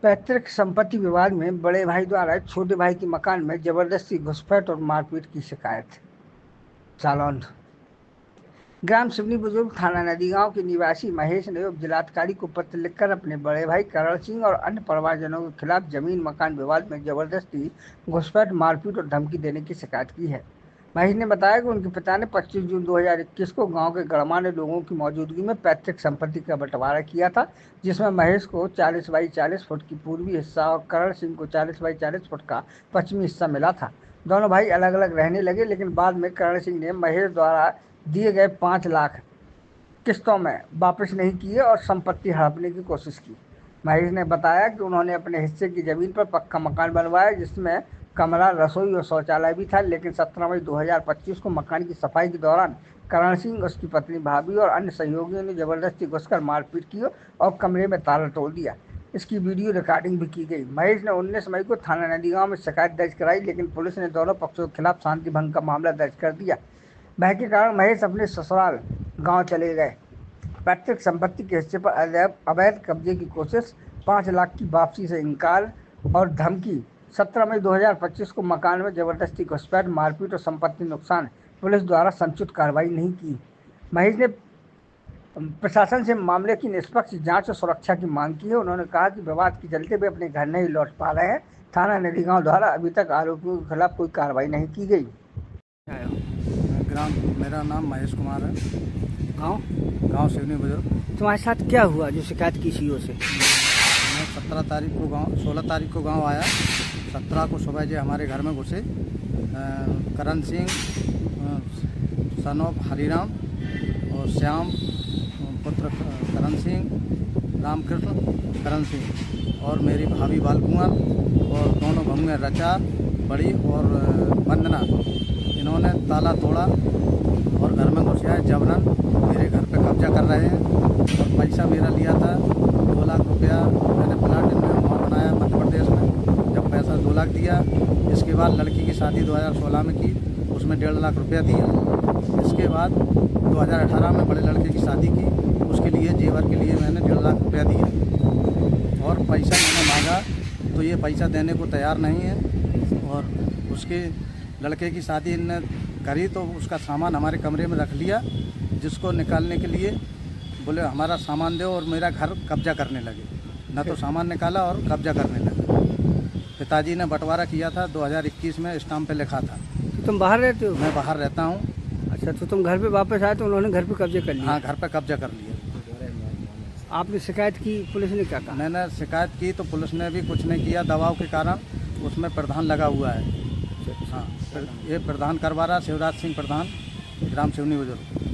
पैतृक संपत्ति विवाद में बड़े भाई द्वारा छोटे भाई के मकान में जबरदस्ती घुसपैठ और मारपीट की शिकायत। जालौन ग्राम सिवनी बुजुर्ग थाना नदीगांव के निवासी महेश ने उप जिलाधिकारी को पत्र लिखकर अपने बड़े भाई करण सिंह और अन्य परिवारजनों के खिलाफ जमीन मकान विवाद में जबरदस्ती घुसपैठ, मारपीट और धमकी देने की शिकायत की है। महेश ने बताया कि उनके पिता ने 25 जून 2021 को गांव के गणमान्य लोगों की मौजूदगी में पैतृक संपत्ति का बंटवारा किया था, जिसमें महेश को 40 बाई 40 फुट की पूर्वी हिस्सा और करण सिंह को 40 बाई 40 फुट का पश्चिमी हिस्सा मिला था। दोनों भाई अलग अलग रहने लगे, लेकिन बाद में करण सिंह ने महेश द्वारा दिए गए 5 लाख किस्तों में वापस नहीं किए और संपत्ति हड़पने की कोशिश की। महेश ने बताया कि उन्होंने अपने हिस्से की जमीन पर पक्का मकान बनवाया, जिसमें कमरा, रसोई और शौचालय भी था, लेकिन 17 मई 2025 को मकान की सफाई के दौरान करण सिंह, उसकी पत्नी भाभी और अन्य सहयोगियों ने जबरदस्ती घुसकर मारपीट की और कमरे में ताला तोड़ दिया। इसकी वीडियो रिकॉर्डिंग भी की गई। महेश ने 19 मई को थाना नदीगांव में शिकायत दर्ज कराई, लेकिन पुलिस ने दोनों पक्षों के खिलाफ शांति भंग का मामला दर्ज कर दिया। भय के कारण महेश अपने ससुराल गांव चले गए। पैतृक संपत्ति के हिस्से पर अवैध कब्जे की कोशिश, 5 लाख की वापसी से इनकार और धमकी। 17 मई 2025 को मकान में जबरदस्ती घुसपैठ, मारपीट और संपत्ति नुकसान। पुलिस द्वारा संचित कार्रवाई नहीं की। महेश ने प्रशासन से मामले की निष्पक्ष जांच और सुरक्षा की मांग की है। उन्होंने कहा कि विवाद के चलते वे अपने घर नहीं लौट पा रहे हैं। थाना नदीगांव द्वारा अभी तक आरोपियों के खिलाफ कोई कार्रवाई नहीं की गई। मेरा नाम महेश कुमार है। गाँव सिवनी बुजुर्ग। तुम्हारे साथ क्या हुआ जो शिकायत की सीओ से? मैं 16 तारीख को गांव आया। 17 को सुबह जो हमारे घर में घुसे करण सिंह, सन ऑफ हरिराम और श्याम पुत्र करण सिंह, रामकृष्ण करण सिंह और मेरी भाभी बाल कुंवर और दोनों बहू में रचा बड़ी और वंदना, इन्होंने ताला तोड़ा और घर में घुस आए। जबरन मेरे घर पे कब्जा कर रहे हैं और पैसा मेरा लिया था 2 लाख रुपया। मैंने प्लाट में वहाँ बनाया मध्य प्रदेश में। जब पैसा 2 लाख दिया, इसके बाद लड़की की शादी 2016 में की, उसमें 1.5 लाख रुपया दिया। इसके बाद 2018 में बड़े लड़के की शादी की, उसके लिए जेवर के लिए मैंने 1.5 लाख रुपया दिया और पैसा मैंने मांगा तो ये पैसा देने को तैयार नहीं है। और उसके लड़के की शादी इनने करी तो उसका सामान हमारे कमरे में रख लिया, जिसको निकालने के लिए बोले हमारा सामान दो और मेरा घर कब्जा करने लगे। न तो सामान निकाला और कब्जा करने लगे। पिताजी ने बंटवारा किया था 2021 में, स्टाम्प पे लिखा था। तो तुम बाहर रहते हो? मैं बाहर रहता हूँ। अच्छा, तो तुम घर पे वापस आए तो उन्होंने घर पे कब्जे कर लिया? हाँ, घर पे कब्जा कर लिया। आपने शिकायत की, पुलिस ने क्या कहा? मैंने शिकायत की तो पुलिस ने भी कुछ नहीं किया, दबाव के कारण। उसमें प्रधान लगा हुआ है। हाँ, ये प्रधान करवा रहा, शिवराज सिंह प्रधान, ग्राम सिवनी बुजुर्ग।